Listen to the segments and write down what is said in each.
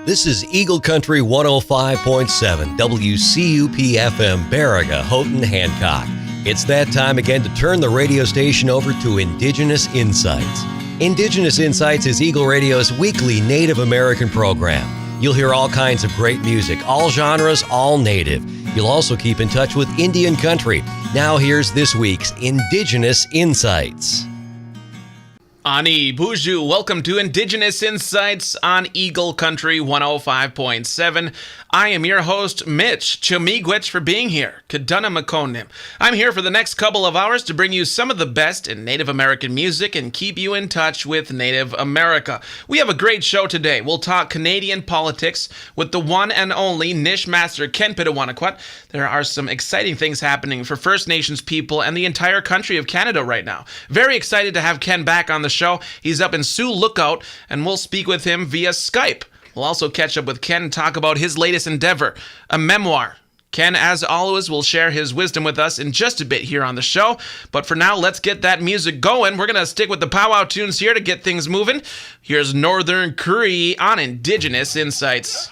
This is Eagle Country 105.7 WCUPFM Baraga, Houghton, Hancock. It's that time again to turn the radio station over to Indigenous Insights. Indigenous Insights is Eagle Radio's weekly Native American program. You'll hear all kinds of great music, all genres, all native. You'll also keep in touch with Indian country. Now here's this week's Indigenous Insights. Ani Buju, welcome to Indigenous Insights on Eagle Country 105.7. I am your host, Mitch. Miigwech for being here. Wikwemikong. I'm here for the next couple of hours to bring you some of the best in Native American music and keep you in touch with Native America. We have a great show today. We'll talk Canadian politics with the one and only Nish Master Kenn Pitawankwat. There are some exciting things happening for First Nations people and the entire country of Canada right now. Very excited to have Kenn back on the show. He's up in Sioux Lookout, and we'll speak with him via Skype. We'll also catch up with Kenn and talk about his latest endeavor, a memoir. Kenn, as always, will share his wisdom with us in just a bit here on the show. But for now, let's get that music going. We're going to stick with the powwow tunes here to get things moving. Here's Northern Cree on Indigenous Insights.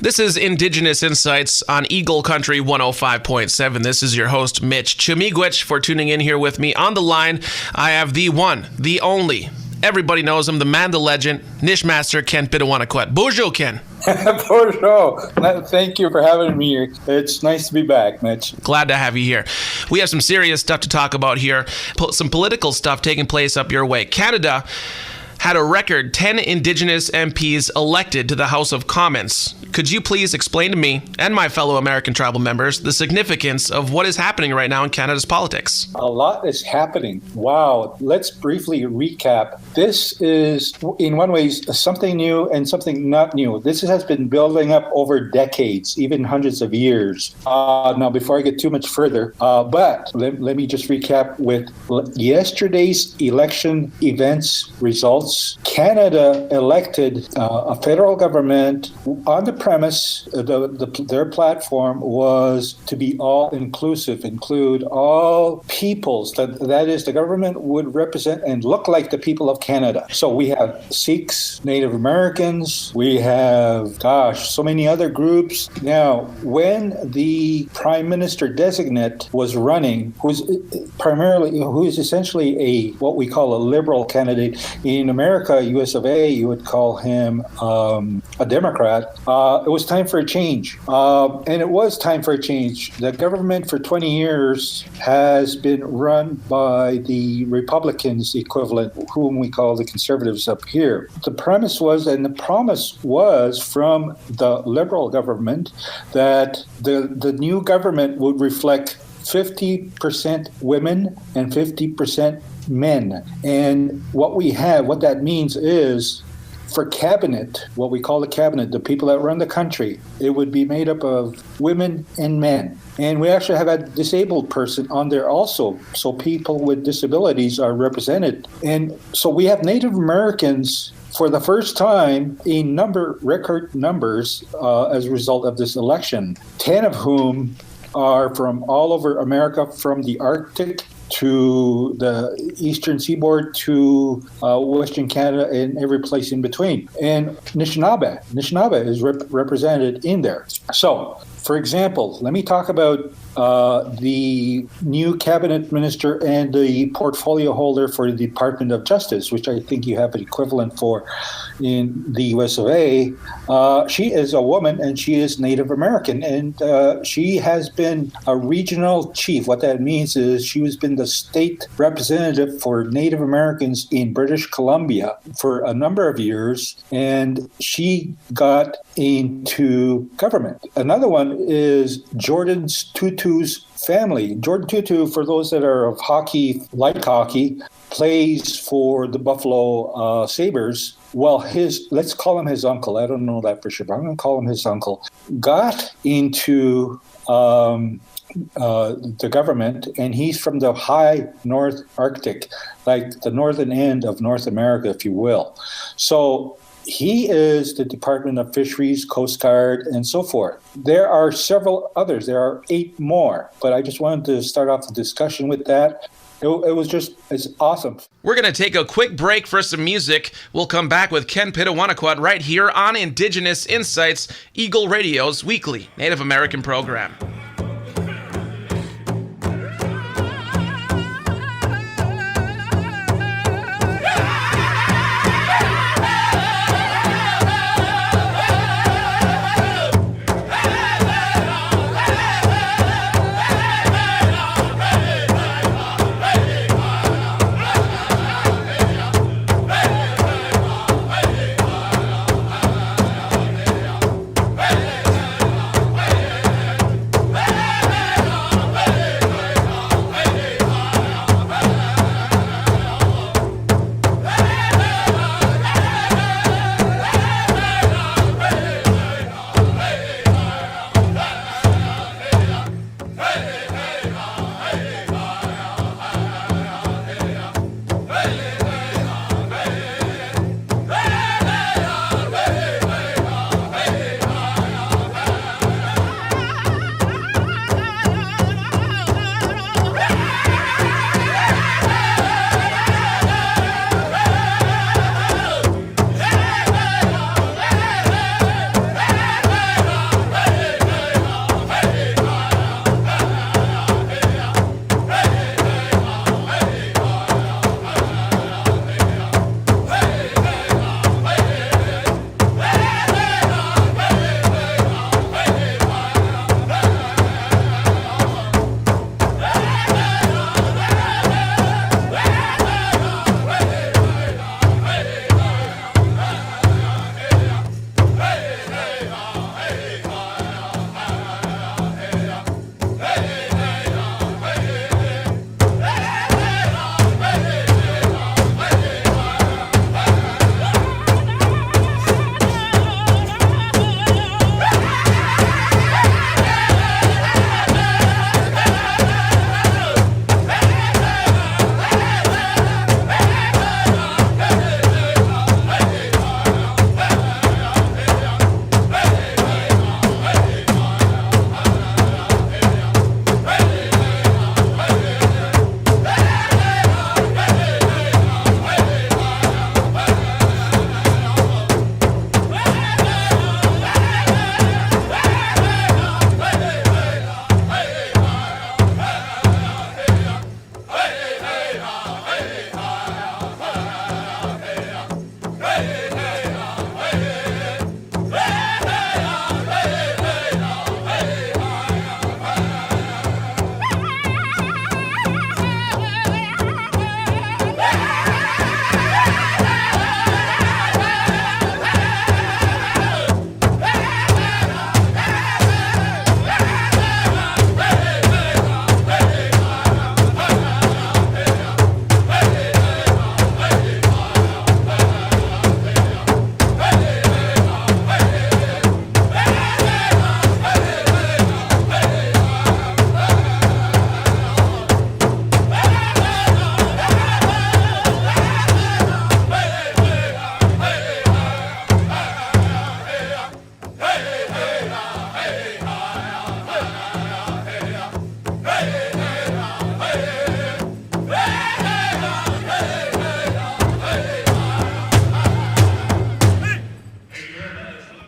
This is Indigenous Insights on Eagle Country 105.7. This is your host, Mitch Miigwech, for tuning in here with me. On the line, I have the one, the only, everybody knows him, the man, the legend, Nishmaster Kenn Pitawankwat. Bonjour, Ken. Bonjour. Thank you for having me here. It's nice to be back, Mitch. Glad to have you here. We have some serious stuff to talk about here, some political stuff taking place up your way. Canada had a record 10 Indigenous MPs elected to the House of Commons. Could you please explain to me and my fellow American tribal members the significance of what is happening right now in Canada's politics? A lot is happening. Wow. Let's briefly recap. This is, in one way, something new and something not new. This has been building up over decades, even hundreds of years. Now, before I get too much further, but let me just recap with yesterday's election events results. Canada elected a federal government on the premise, their platform was to be all-inclusive, include all peoples. That is, the government would represent and look like the people of Canada. So we have Sikhs, Native Americans, we have, so many other groups. Now, when the Prime Minister designate was running, who is essentially what we call a liberal candidate. In America, US of A, you would call him a Democrat. It was time for a change. And it was time for a change. The government for 20 years has been run by the Republicans equivalent, whom we call the conservatives up here. The premise was, and the promise was from the Liberal government, that the new government would reflect 50% women and 50% men. And what that means is, for cabinet, what we call the cabinet, the people that run the country, it would be made up of women and men. And we actually have a disabled person on there also, so people with disabilities are represented. And so we have Native Americans for the first time in record numbers as a result of this election, 10 of whom are from all over America, from the Arctic to the eastern seaboard to Western Canada and every place in between. And Anishinaabe is represented in there. So, for example, let me talk about the new cabinet minister and the portfolio holder for the Department of Justice, which I think you have an equivalent for in the US of A. She is a woman and she is Native American, and she has been a regional chief. What that means is she has been the state representative for Native Americans in British Columbia for a number of years, and she got into government. Another one is Jordan Tutu's family. Jordan Tutu, for those that are of hockey, like hockey, plays for the Buffalo Sabres. Well, let's call him his uncle. I don't know that for sure, but I'm going to call him his uncle. Got into the government, and he's from the high North Arctic, like the northern end of North America, if you will. So he is the Department of Fisheries, Coast Guard, and so forth. There are several others. There are 8 more, but I just wanted to start off the discussion with that. It's awesome. We're going to take a quick break for some music. We'll come back with Kenn Pitawankwat right here on Indigenous Insights, Eagle Radio's weekly Native American program.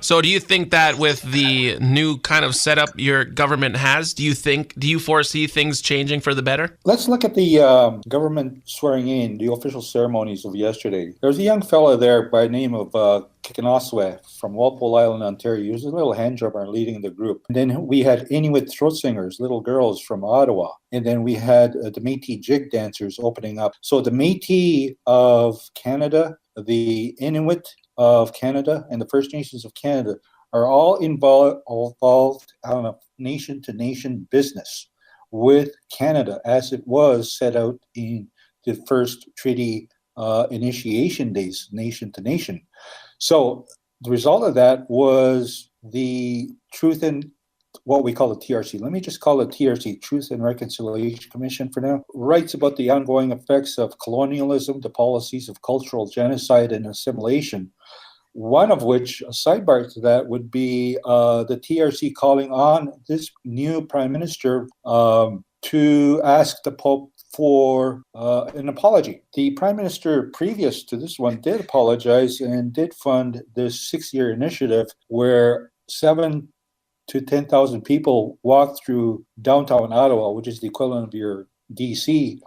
So do you think that with the new kind of setup your government has, do you foresee things changing for the better? Let's look at the government swearing in, the official ceremonies of yesterday. There was a young fella there by the name of Pitawankwat from Walpole Island, Ontario. He was a little hand drummer leading the group. And then we had Inuit throat singers, little girls from Ottawa. And then we had the Métis jig dancers opening up. So the Métis of Canada, the Inuit of Canada, and the First Nations of Canada are all involved on a nation-to-nation business with Canada, as it was set out in the first treaty initiation days, nation to nation. So the result of that was the Truth and what we call the TRC. Let me just call it TRC, Truth and Reconciliation Commission for now. Writes about the ongoing effects of colonialism, the policies of cultural genocide and assimilation. One of which, a sidebar to that, would be the TRC calling on this new prime minister to ask the Pope for an apology. The prime minister previous to this one did apologize and did fund this 6-year initiative where 7,000 to 10,000 people walked through downtown Ottawa, which is the equivalent of your DC,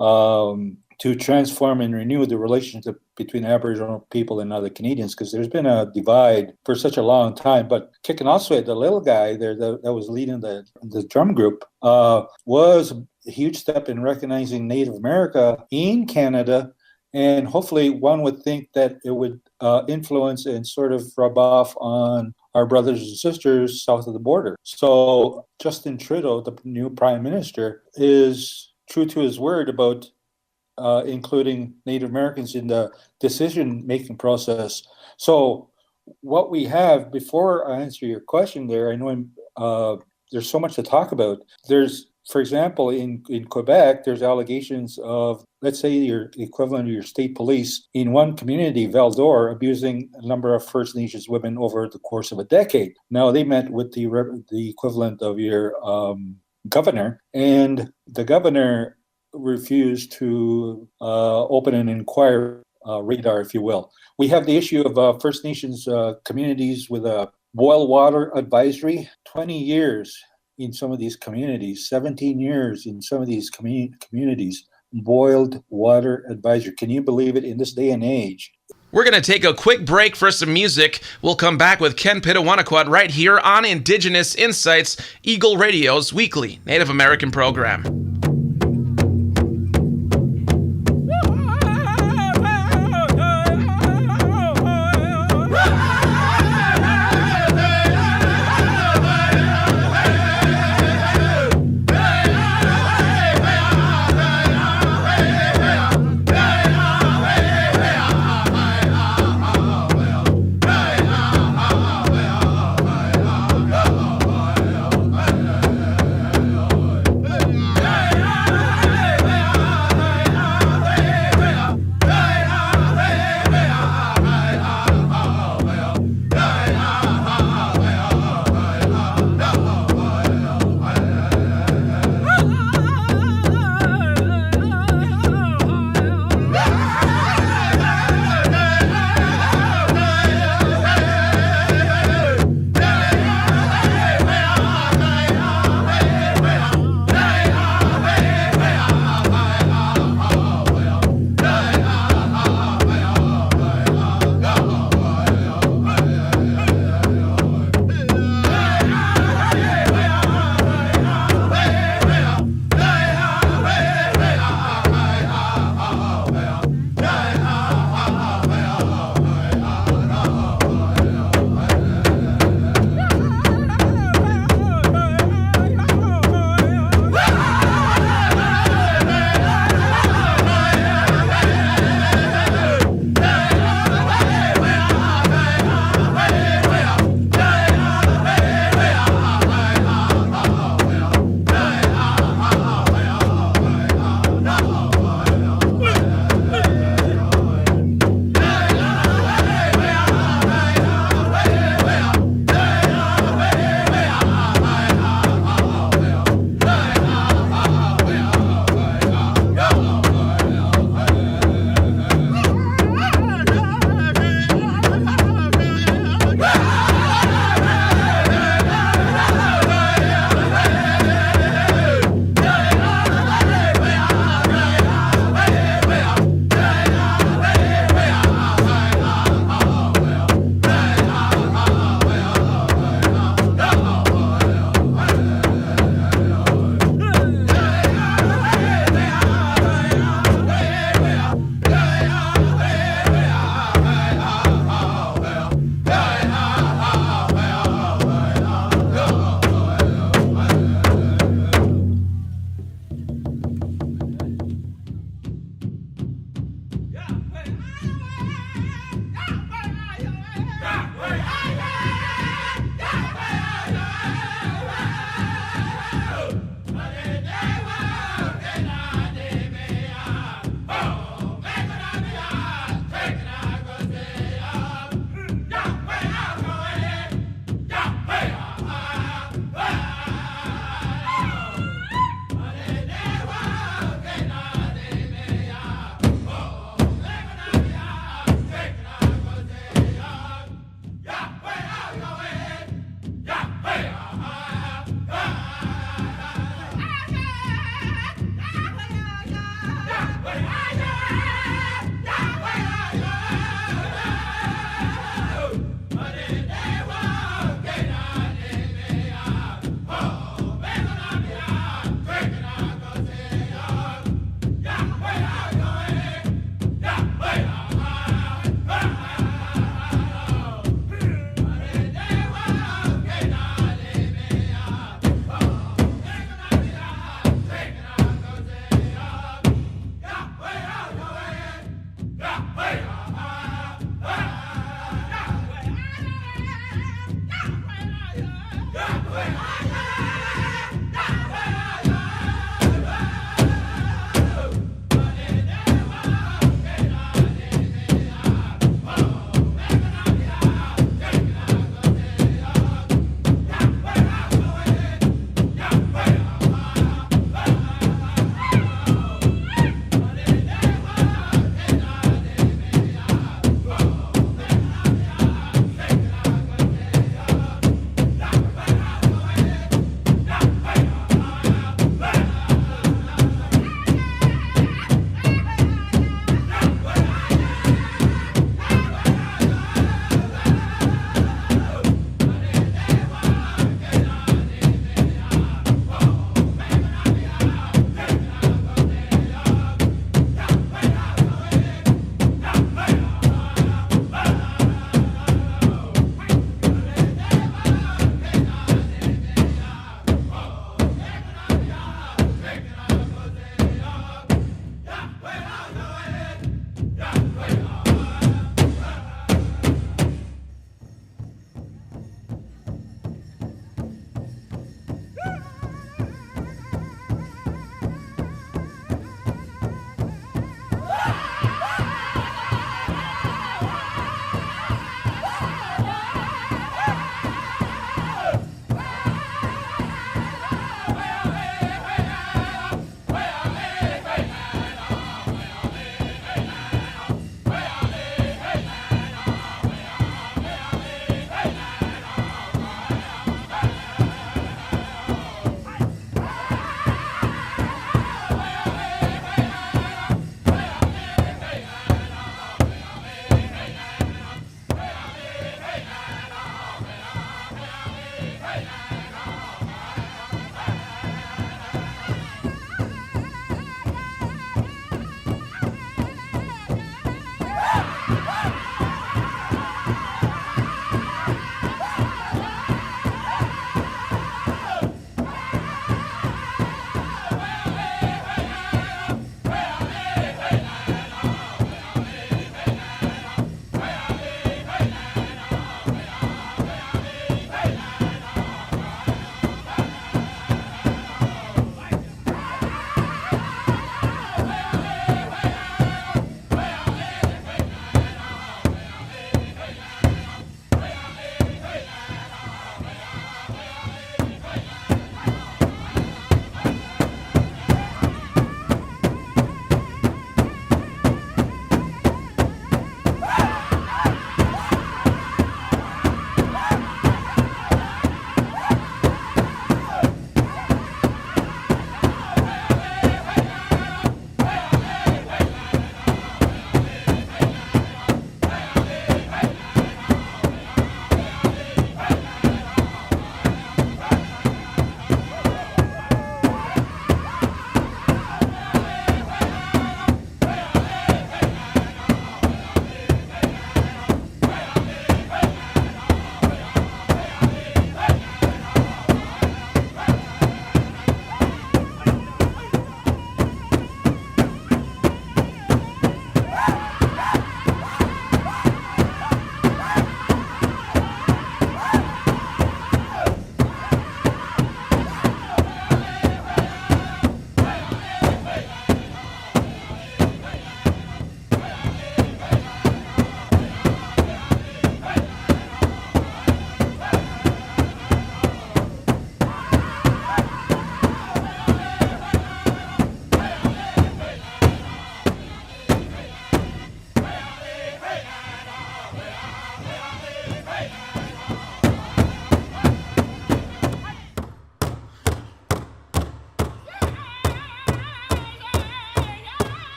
to transform and renew the relationship between Aboriginal people and other Canadians, because there's been a divide for such a long time. But Pitawankwat, the little guy there that was leading the drum group, was a huge step in recognizing Native America in Canada. And hopefully one would think that it would influence and sort of rub off on our brothers and sisters south of the border. So Justin Trudeau, the new prime minister, is true to his word about including Native Americans in the decision-making process. So what we have, before I answer your question there, I know there's so much to talk about. There's, for example, in Quebec, there's allegations of, let's say, your equivalent of your state police in one community, Val-d'Or, abusing a number of First Nations women over the course of a decade. Now, they met with the equivalent of your governor, and the governor refused to open an inquiry radar, if you will. We have the issue of First Nations communities with a boil water advisory, 20 years in some of these communities, 17 years in some of these communities, boiled water advisory. Can you believe it in this day and age? We're going to take a quick break for some music. We'll come back with Kenn Pitawankwat right here on Indigenous Insights, Eagle Radio's weekly Native American program. Yeah.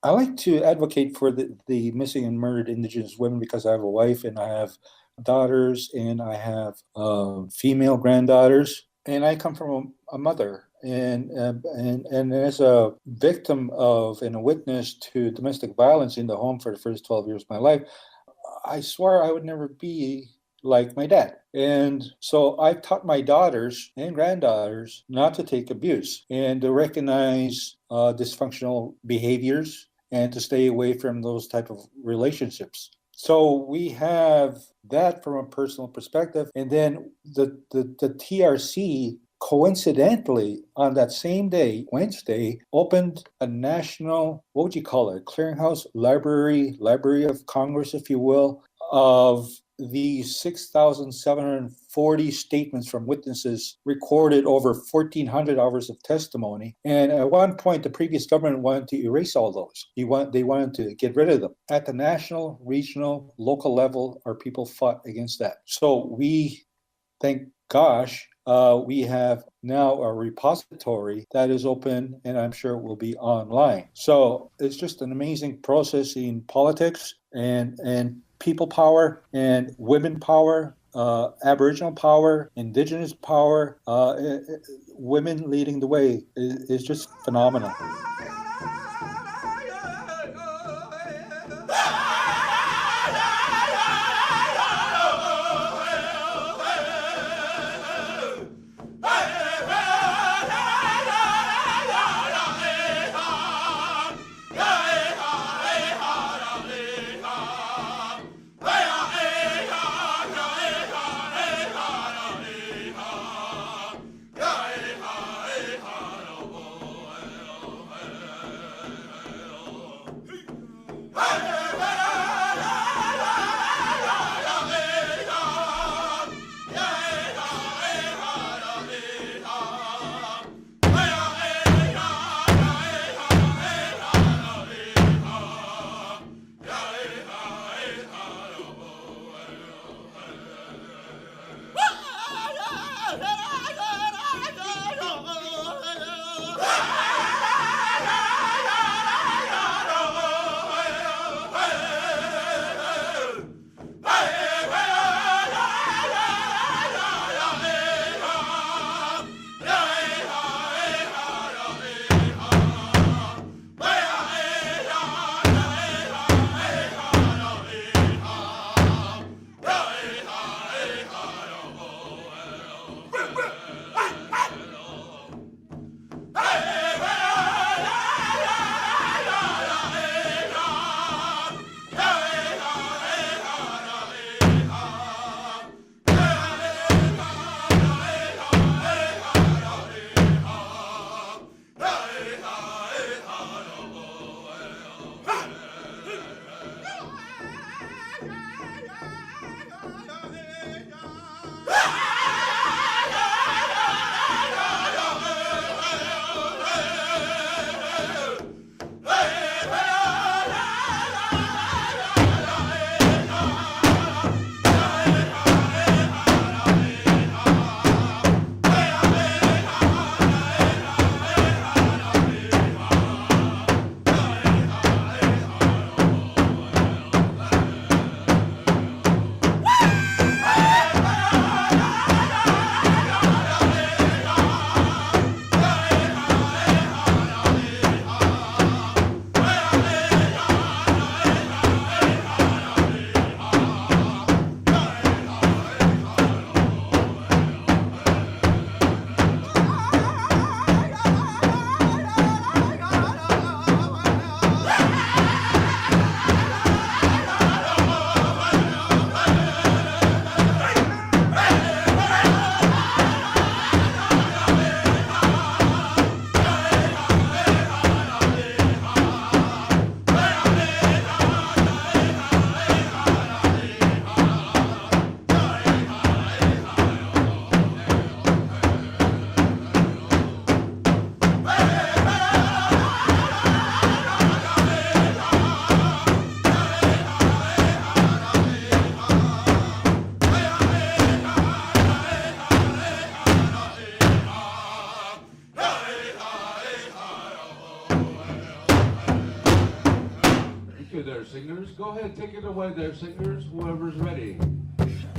I like to advocate for the missing and murdered Indigenous women because I have a wife and I have daughters and I have female granddaughters, and I come from a mother. And as a victim of and a witness to domestic violence in the home for the first 12 years of my life, I swore I would never be like my dad. And so I've taught my daughters and granddaughters not to take abuse and to recognize dysfunctional behaviors and to stay away from those type of relationships. So we have that from a personal perspective. And then the TRC coincidentally on that same day, Wednesday, opened a national, what would you call it, clearinghouse, Library of Congress, if you will, of the 6,740 statements from witnesses recorded over 1,400 hours of testimony. And at one point, the previous government wanted to erase all those. They wanted to get rid of them. At the national, regional, local level, our people fought against that. So we, thank gosh, we have now a repository that is open, and I'm sure it will be online. So it's just an amazing process in politics and people power and women power, Aboriginal power, Indigenous power, women leading the way is just phenomenal. singers. Go ahead, take it away there, singers. Whoever's ready.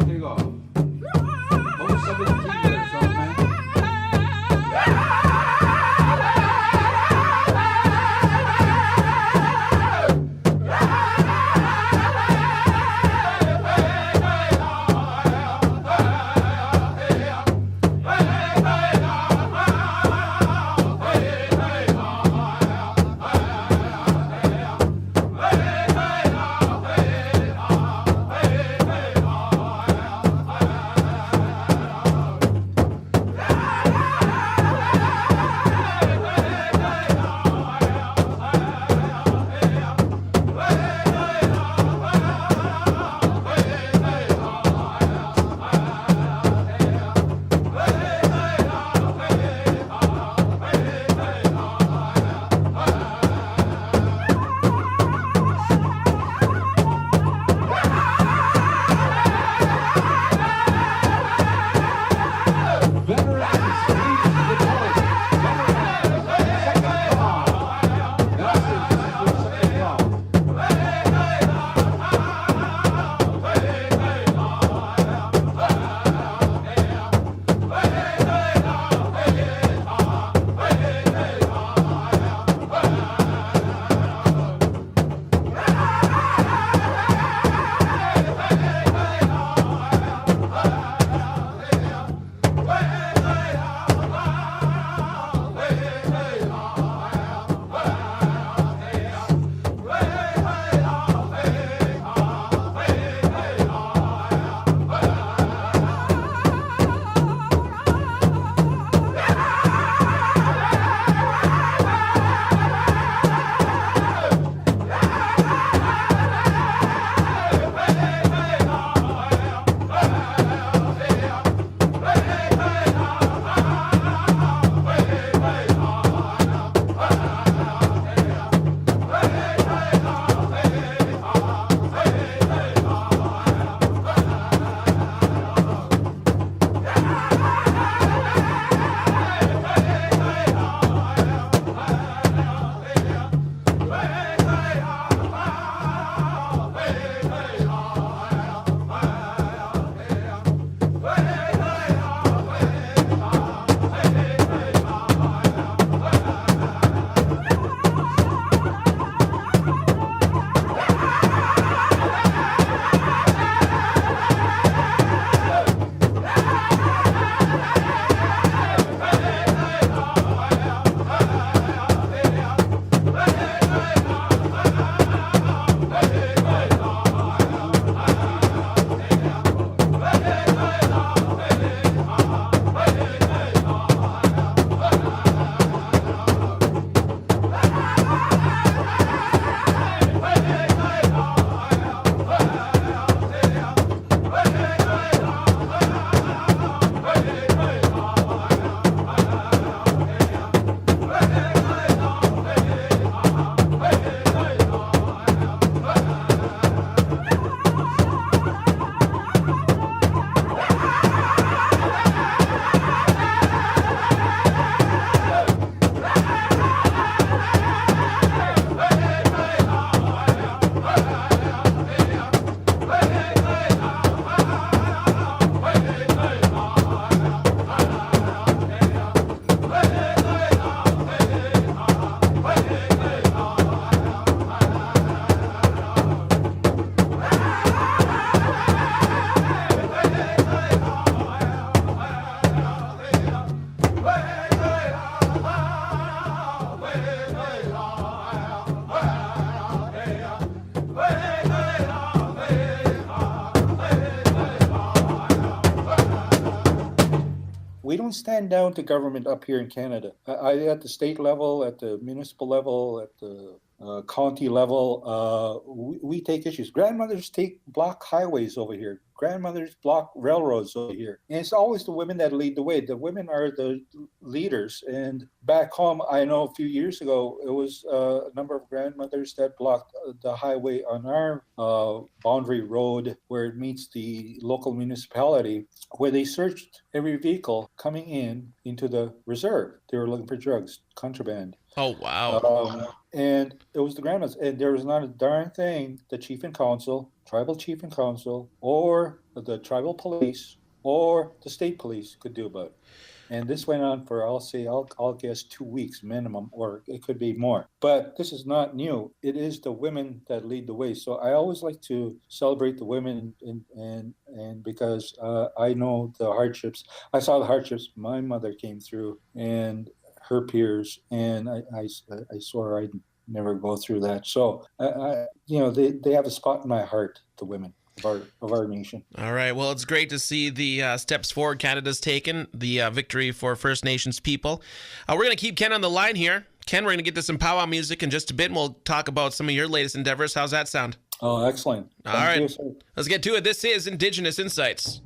Take off. Hold 17 minutes on, man. we don't stand down to government up here in Canada. At the state level, at the municipal level, at the county level, we take issues. Grandmothers block highways over here. Grandmothers block railroads over here. And it's always the women that lead the way. The women are the leaders. And back home, I know a few years ago, it was a number of grandmothers that blocked the highway on our boundary road where it meets the local municipality, where they searched every vehicle coming into the reserve. They were looking for drugs, contraband. Oh, wow. And it was the grandmas, and there was not a darn thing the chief and council, tribal chief and council, or the tribal police, or the state police could do about it. And this went on for, I'll guess 2 weeks minimum, or it could be more. But this is not new. It is the women that lead the way. So I always like to celebrate the women, and because I know the hardships. I saw the hardships my mother came through, and her peers, and I swore I'd never go through that. So they have a spot in my heart, the women of our nation. All right. Well, it's great to see the steps forward Canada's taken, the victory for First Nations people. We're going to keep Kenn on the line here. Kenn, we're going to get to some powwow music in just a bit, and we'll talk about some of your latest endeavors. How's that sound? Oh, excellent. All right. Let's get to it. This is Indigenous Insights.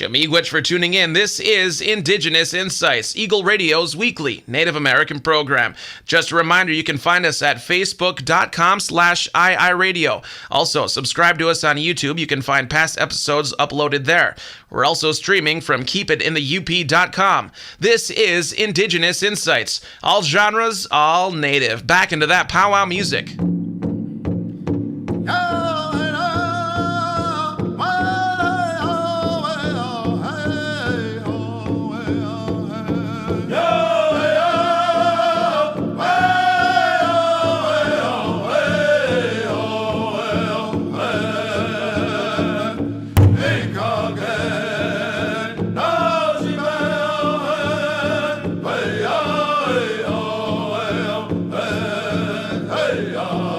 Miigwech for tuning in. This is Indigenous Insights, Eagle Radio's weekly Native American program. Just a reminder, you can find us at facebook.com/iiradio. Also, subscribe to us on YouTube. You can find past episodes uploaded there. We're also streaming from keepitinthe.up.com. This is Indigenous Insights. All genres, all native. Back into that powwow music. Hey,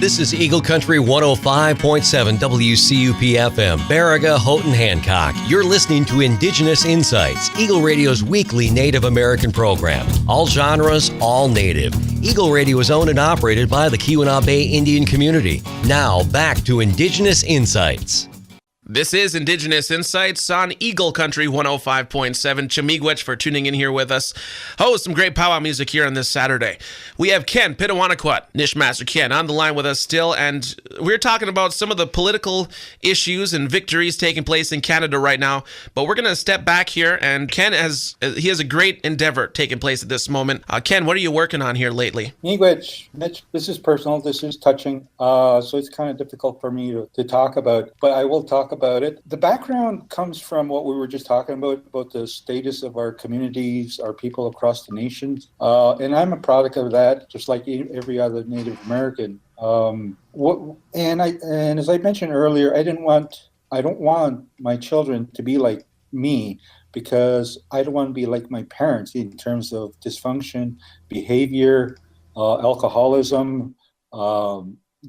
This is Eagle Country 105.7 WCUPFM, Baraga, Houghton, Hancock. You're listening to Indigenous Insights, Eagle Radio's weekly Native American program. All genres, all Native. Eagle Radio is owned and operated by the Keweenaw Bay Indian community. Now, back to Indigenous Insights. This is Indigenous Insights on Eagle Country 105.7. Miigwech for tuning in here with us. Some great powwow music here on this Saturday. We have Kenn Pitawankwat, Nishmaster Kenn, on the line with us still, and we're talking about some of the political issues and victories taking place in Canada right now. But we're going to step back here, and Kenn has a great endeavor taking place at this moment. Kenn, what are you working on here lately? Miigwech, Mitch, this is personal, this is touching, so it's kind of difficult for me to talk about, but I will talk about it. The background comes from what we were just talking about the status of our communities, our people across the nations. And I'm a product of that, just like every other Native American. And as I mentioned earlier, I don't want my children to be like me, because I don't want to be like my parents in terms of dysfunction, behavior, alcoholism,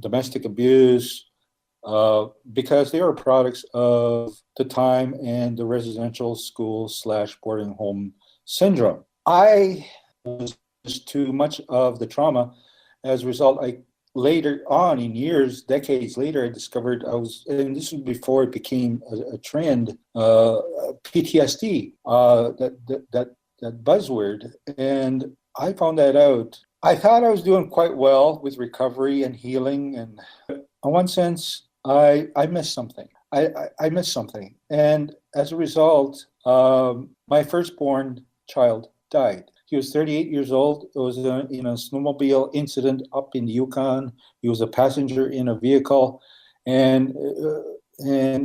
domestic abuse, because they are products of the time and the residential school / boarding home syndrome. I was too much of the trauma. As a result, I later on in years, decades later, I discovered and this was before it became a trend, PTSD, that buzzword. And I found that out. I thought I was doing quite well with recovery and healing, and in one sense, I missed something. I missed something. And as a result, my firstborn child died. He was 38 years old. It was in a snowmobile incident up in the Yukon. He was a passenger in a vehicle, and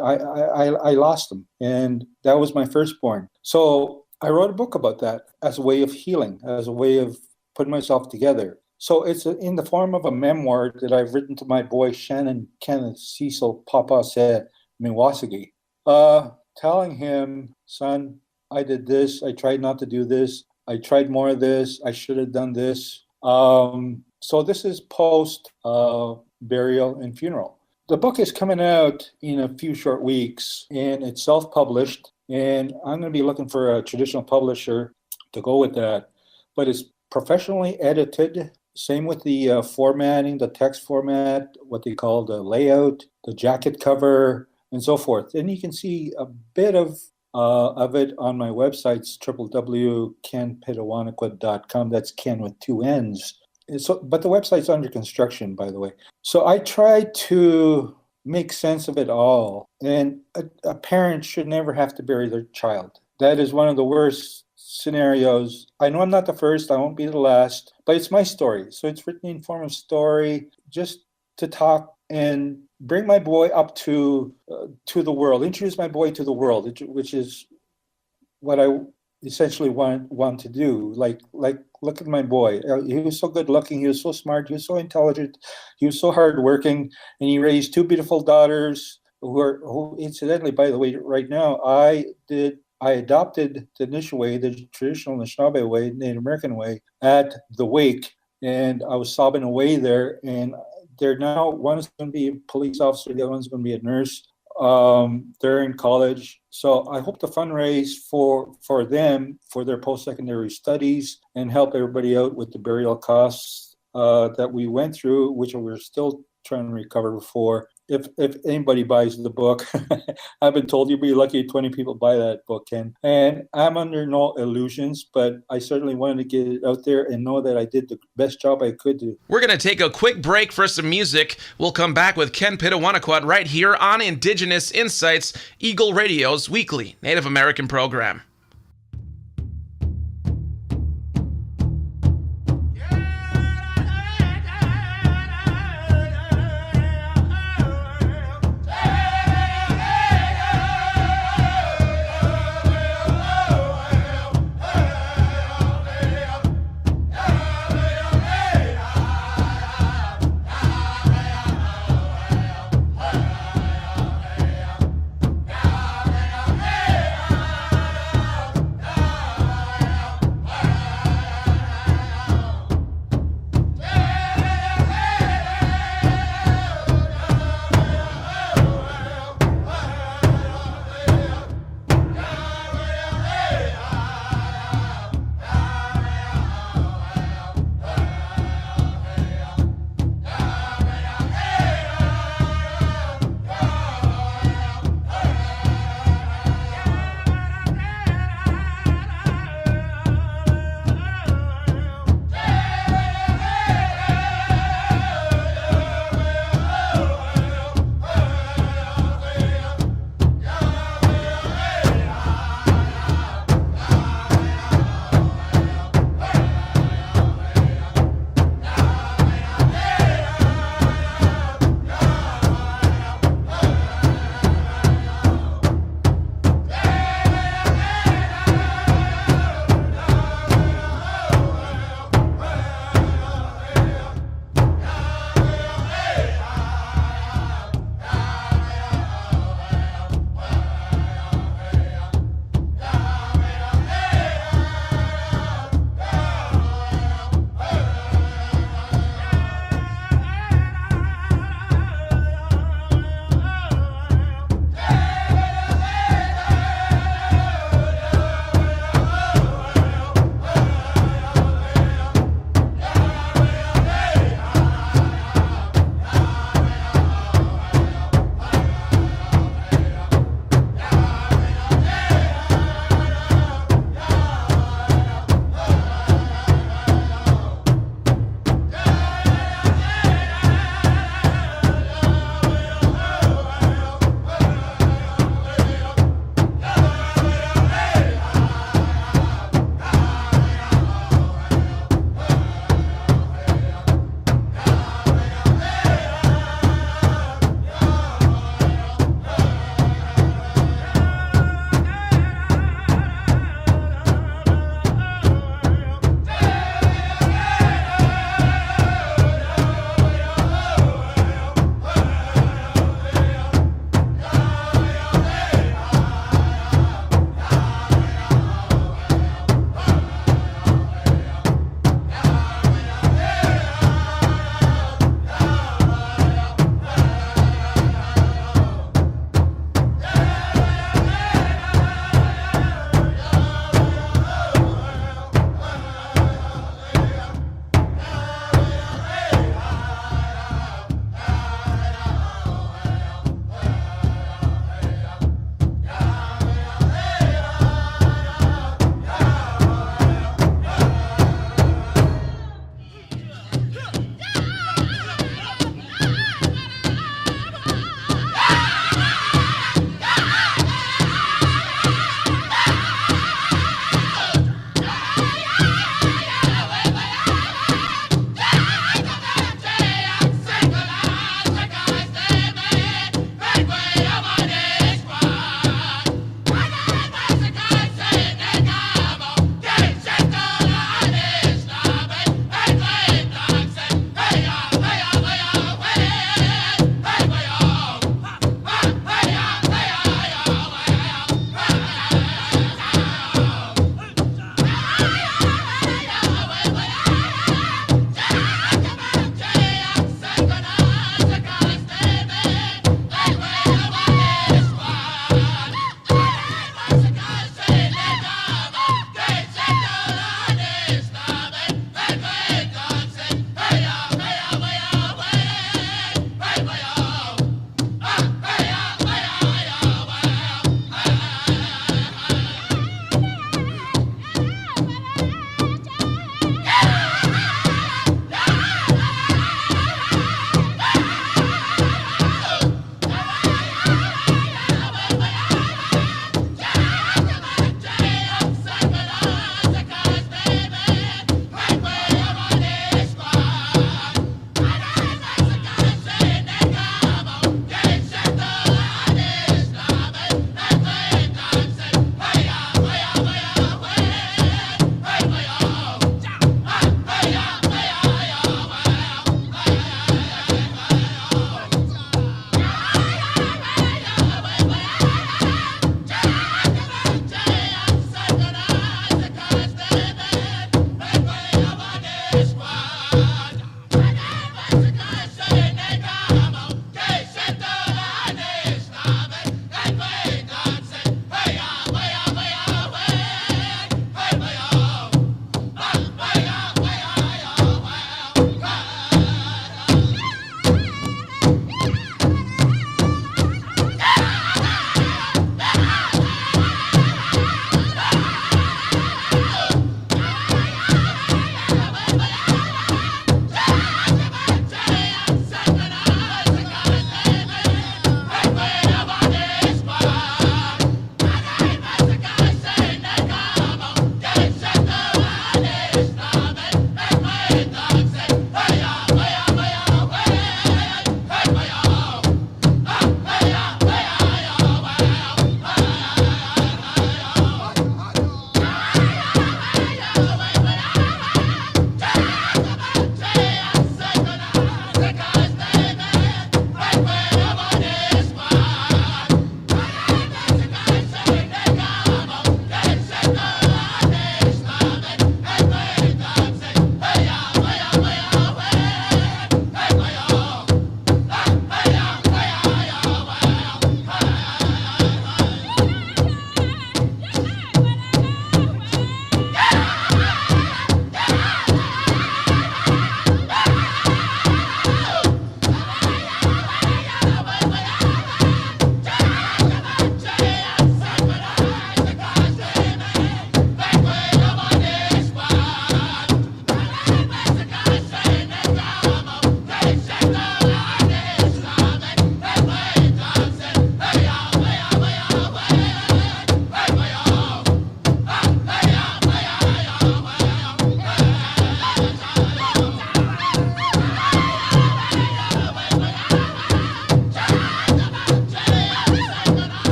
I lost him. And that was my firstborn. So I wrote a book about that as a way of healing, as a way of putting myself together. So it's in the form of a memoir that I've written to my boy Shannon Kenneth Cecil Papa said Miwasagi, telling him, son, I did this. I tried not to do this. I tried more of this. I should have done this. So this is post burial and funeral. The book is coming out in a few short weeks, and it's self-published. And I'm going to be looking for a traditional publisher to go with that. But it's professionally edited. Same with the formatting, the text format, what they call the layout, the jacket cover, and so forth. And you can see a bit of it on my websites, www.kennpitawankwat.com. That's Ken with 2 N's. But the website's under construction, by the way. So I tried to make sense of it all. And a parent should never have to bury their child. That is one of the worst scenarios. I know I'm not the first, I won't be the last, but it's my story. So it's written in form of story, just to talk and bring my boy up to the world, introduce my boy to the world, which is what I essentially want to do. Like look at my boy. He was so good looking, he was so smart, he was so intelligent, he was so hardworking, and he raised 2 beautiful daughters who incidentally, by the way, right now, I adopted the Nish way, the traditional Anishinaabe way, Native American way, at the wake, and I was sobbing away there. And they're now, one is going to be a police officer, the other one's going to be a nurse. They're in college, so I hope to fundraise for them for their post-secondary studies and help everybody out with the burial costs that we went through, which we're still trying to recover for. If anybody buys the book, I've been told you'll be lucky if 20 people buy that book, Ken. And I'm under no illusions, but I certainly wanted to get it out there and know that I did the best job I could do. We're going to take a quick break for some music. We'll come back with Kenn Pitawankwat right here on Indigenous Insights, Eagle Radio's weekly Native American program.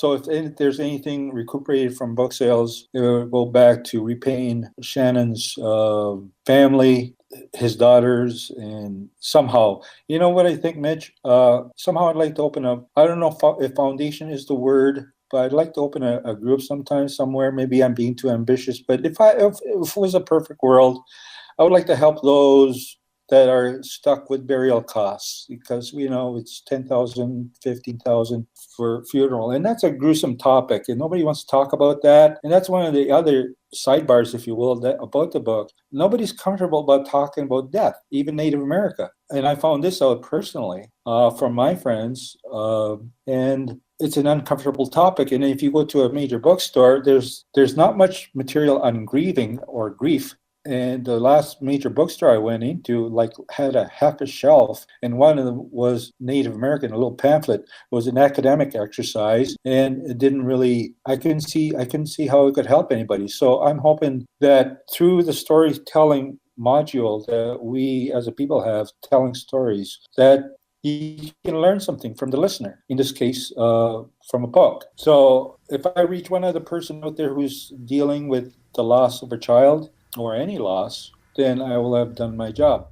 So if there's anything recuperated from book sales, it will go back to repaying Shannon's family, his daughters, and somehow, you know what I think, Mitch? Somehow I'd like to open up, I don't know if foundation is the word, but I'd like to open a group sometime somewhere. Maybe I'm being too ambitious, but if it was a perfect world, I would like to help those that are stuck with burial costs, because it's 10,000, 15,000 for funeral, and that's a gruesome topic, and nobody wants to talk about that. And that's one of the other sidebars, if you will, about the book. Nobody's comfortable about talking about death, even Native America. And I found this out personally from my friends, and it's an uncomfortable topic. And if you go to a major bookstore, there's not much material on grieving or grief. And the last major bookstore I went into had a half a shelf, and one of them was Native American, a little pamphlet. It was an academic exercise, and it didn't really, I couldn't see how it could help anybody. So I'm hoping that through the storytelling module that we as a people have, telling stories, that you can learn something from the listener, in this case, from a book. So if I reach one other person out there who's dealing with the loss of a child, or any loss, then I will have done my job.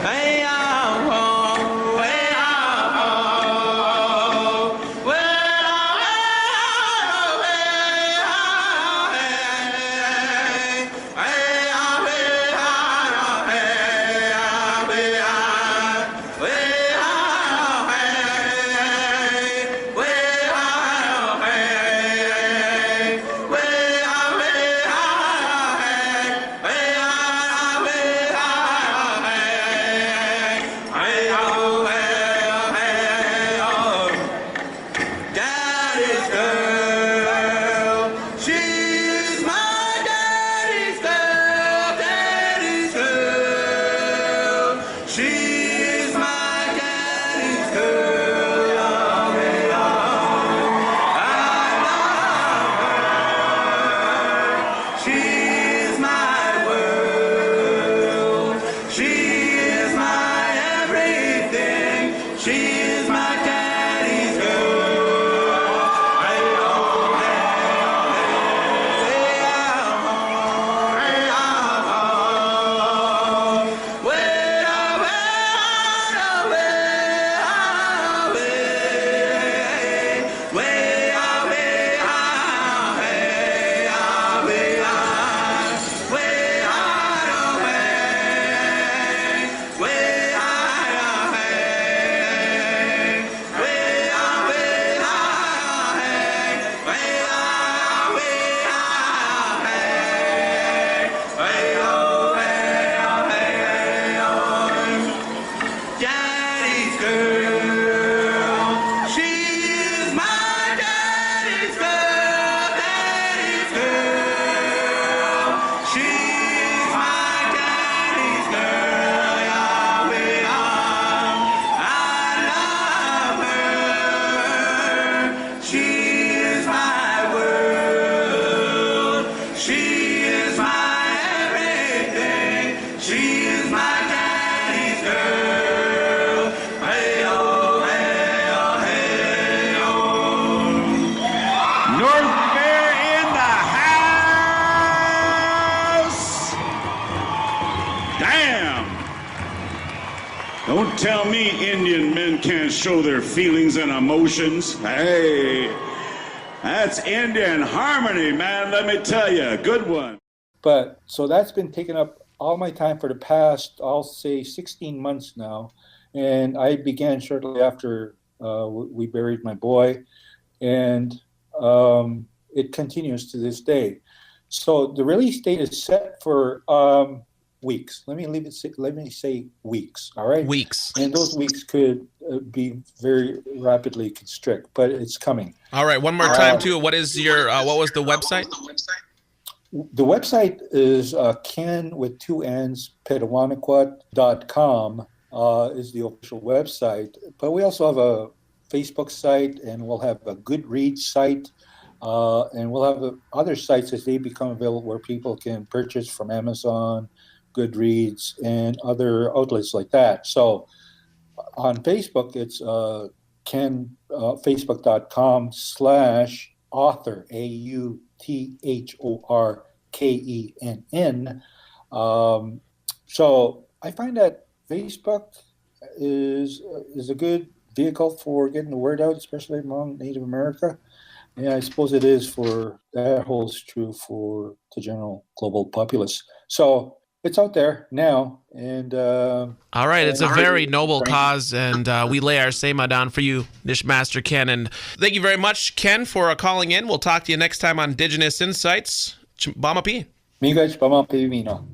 Hey, She is my daddy's girl. Hey-oh, hey-oh, hey-oh. North Bear in the house! Damn! Don't tell me Indian men can't show their feelings and emotions. Hey, that's Indian harmony, man, let me tell you. Good one. But so that's been taking up all my time for the past, I'll say, 16 months now. And I began shortly after we buried my boy. And it continues to this day. So the release date is set for weeks. Let me say weeks. All right. Weeks. And those weeks could be very rapidly constrict, but it's coming. All right. One more time, too. What is your? What was the website? The website is Kenn with two N's, Pitawankwat.com is the official website. But we also have a Facebook site, and we'll have a Goodreads site, and we'll have other sites as they become available where people can purchase from Amazon, Goodreads, and other outlets like that. So on Facebook, it's Facebook.com/author, AUTHORKENN. So I find that Facebook is a good vehicle for getting the word out, especially among Native America. And I suppose it is that holds true for the general global populace. So it's out there now. And all right, it's a very noble cause, and we lay our sema down for you, Nishmaster Kenn. And thank you very much, Kenn, for calling in. We'll talk to you next time on Indigenous Insights. Bamapi. Miigwech, Bamapi, Mino.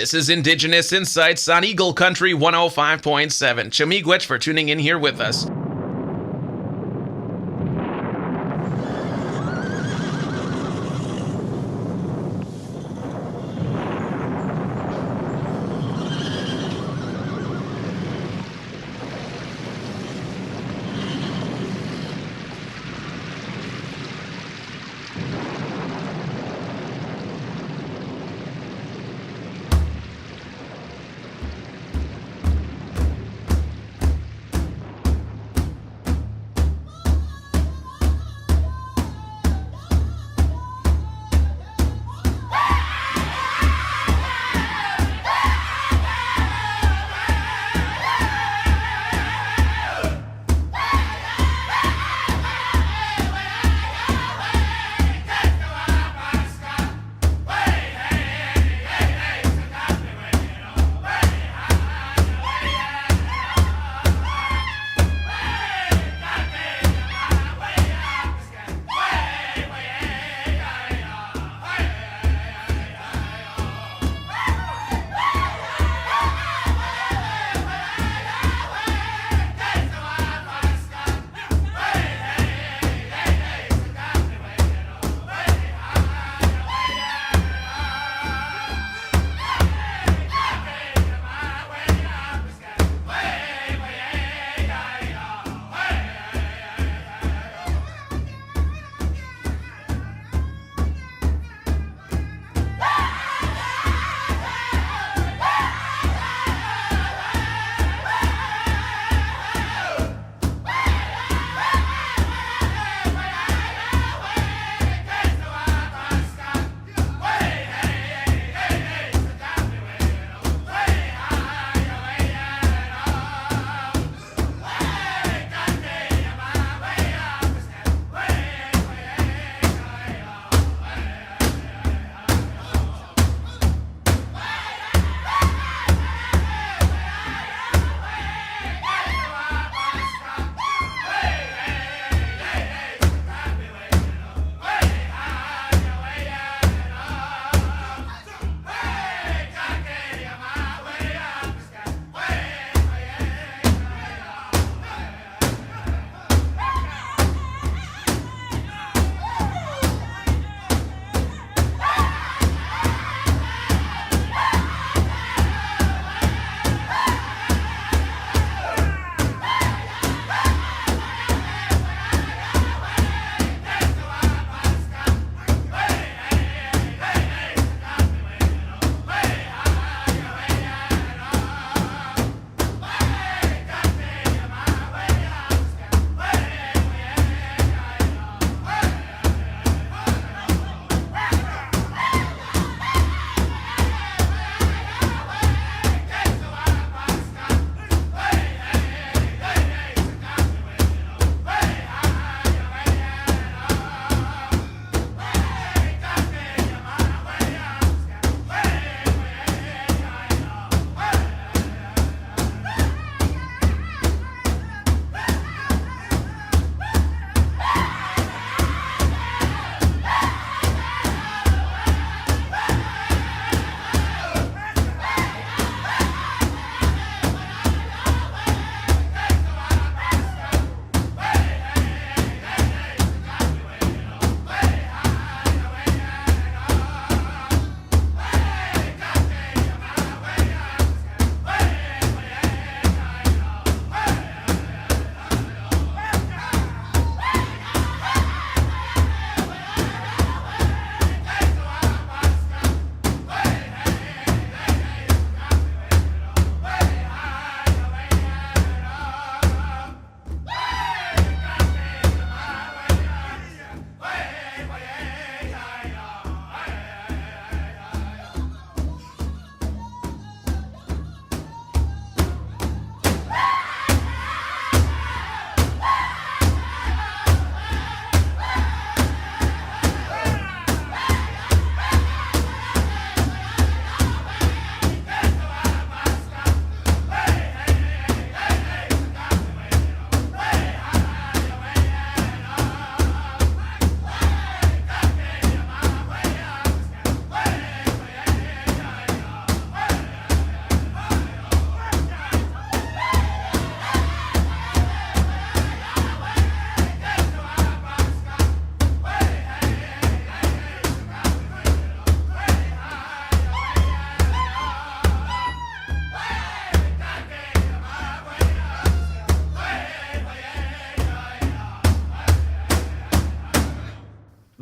This is Indigenous Insights on Eagle Country 105.7. Miigwech for tuning in here with us.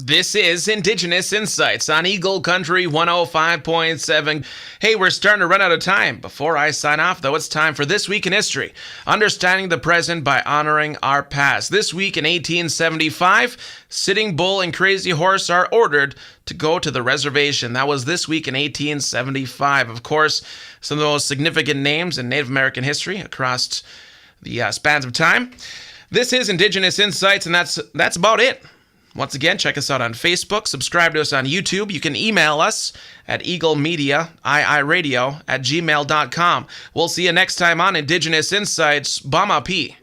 This is Indigenous Insights on Eagle Country 105.7. Hey, we're starting to run out of time. Before I sign off, though, it's time for This Week in History. Understanding the present by honoring our past. This week in 1875, Sitting Bull and Crazy Horse are ordered to go to the reservation. That was this week in 1875. Of course, some of the most significant names in Native American history across the spans of time. This is Indigenous Insights, and that's about it. Once again, check us out on Facebook. Subscribe to us on YouTube. You can email us at eaglemedia, iiradio, @gmail.com. We'll see you next time on Indigenous Insights. Bama P.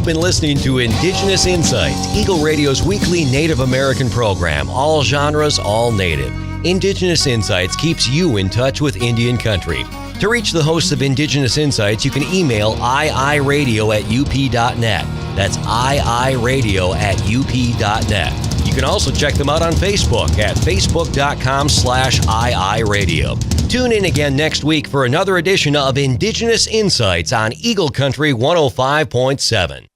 You've been listening to Indigenous Insights, Eagle Radio's weekly Native American program. All genres, all Native. Indigenous Insights keeps you in touch with Indian country. To reach the hosts of Indigenous Insights, you can email iiradio@up.net. That's iiradio@up.net. You can also check them out on Facebook at facebook.com/iiradio. Tune in again next week for another edition of Indigenous Insights on Eagle Country 105.7.